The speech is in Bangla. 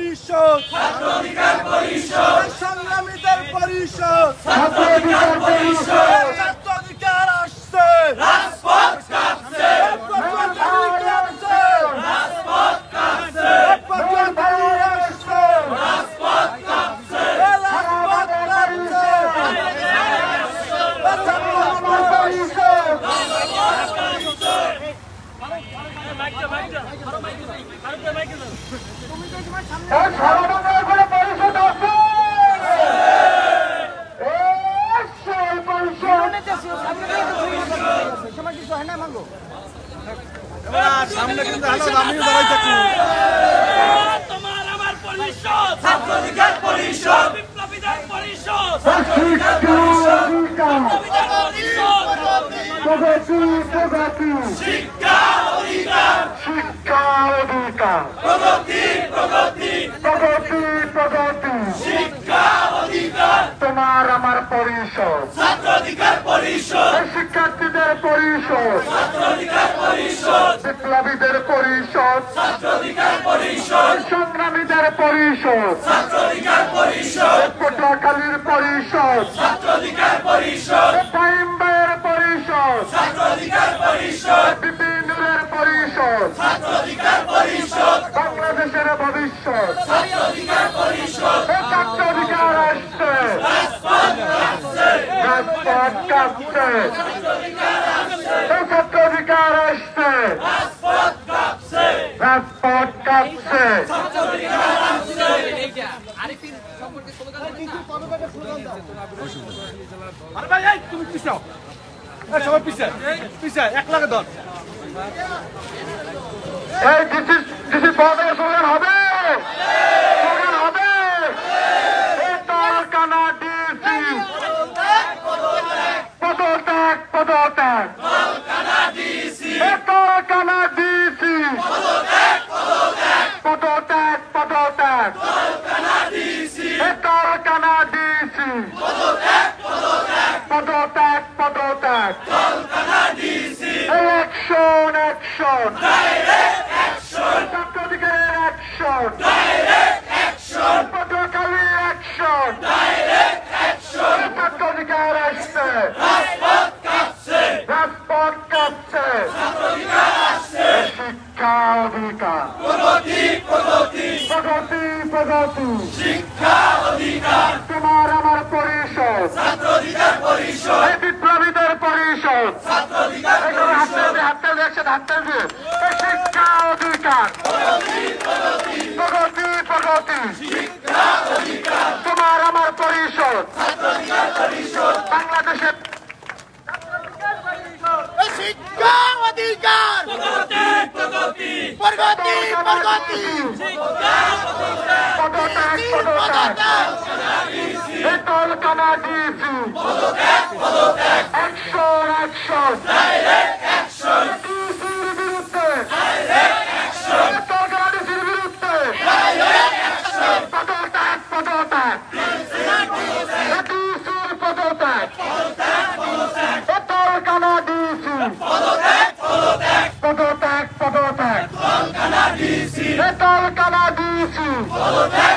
পরিষদ, সংগ্রামীদের পরিষদ, ছাত্র অধিকার আসছে, রাজপথ কাঁপছে, সামনে কিন্তু আমি দাঁড়াই থাকি। তোমার আমার পরিষদ, ছাত্র অধিকার পরিষদ, বিপ্লবীদের পরিষদ, শিক্ষা অধিকার, শিক্ষা অধিকার, প্রগতি প্রগতি প্রগতি প্রগতি, শিক্ষা অধিকার, তোমার আমার পরিষদ, ছাত্র অধিকার পরিষদ, শিক্ষার্থীদের পরিষদ, ছাত্র অধিকার পরিষদ, বিপ্লবীদের পরিষদ, ছাত্র অধিকার পরিষদ, সংগ্রামীদের পরিষদ, ছাত্র অধিকার পরিষদ, পটুয়াখালীর পরিষদ, ছাত্র অধিকার পরিষদ, টাইমবাইয়ের পরিষদ, ছাত্র অধিকার পরিষদ, বিপিনের পরিষদ, ছাত্র অধিকার পরিষদ, বাংলাদেশের ভবিষ্যৎ, ছাত্র অধিকার পরিষদ, ছাত্র অধিকার আসছে, রাজপথ কাঁপছে, রাজপথ কাঁপছে, ছাত্র অধিকার আসছে, ছাত্র অধিকার আসছে, রাজপথ কাঁপছে, রাজপথ কাঁপছে, ছাত্র অধিকার আসছে। আরেকদিন সম্পর্কে স্লোগান দাও। আরে ভাই এই তুমি পিছাও, সবাই পিছায় পিছায় এক লাগে ধর। এই ডিসি পদে স্লোগান হবে, স্লোগান হবে, কানা ডিসি পদত্যাগ পদত্যাগ, কানা ডিসি কানা ডিসি পদত্যাগ পদত্যাগ পদত্যাগ, কানা ডিসি কানা ডিসি পদত্যাগ পদত্যাগ পদত্যাগ, কানা DC action action, direct action, ছাত্র অধিকারের action, direct action, Patuakhali action, direct action, ছাত্র অধিকার আসছে, রাজপথ কাঁপছে, রাজপথ কাঁপছে, ছাত্র অধিকার আসছে, শিক্ষা অধিকার, প্রগতি প্রগতি প্রগতি প্রগতি, শিক্ষা অধিকার, তোমার আমার পরিষদ, ছাত্র অধিকার পরিষদ, বিপ্লবীদের পরিষদ, ছাত্র অধিকার পরিষদ, হাতে দেখছেন হাতে দিয়ে, শিক্ষা অধিকার, প্রগতি প্রগতি প্রগতি প্রগতি, শিক্ষা অধিকার, তোমার আমার পরিষদ, ছাত্র অধিকার পরিষদ, বাংলাদেশের শিক্ষা অধিকার, প্রগতি প্রগতি প্রগতি প্রগতি, শিক্ষা অধিকার, পদত্যাগ পদত্যাগ, কানা ডিসি পদত্যাগ পদত্যাগ, অ্যাকশন অ্যাকশন, ডাইরেক্ট অ্যাকশন, ডিসির বিরুদ্ধে ডাইরেক্ট অ্যাকশন, কানা ডিসির বিরুদ্ধে ডাইরেক্ট অ্যাকশন, পদত্যাগ পদত্যাগ, ডিসির পদত্যাগ পদত্যাগ, কানা ডিসি পদত্যাগ পদত্যাগ পদত্যাগ পদত্যাগ, কানা ডিসি কানা ডিসি পদত্যাগ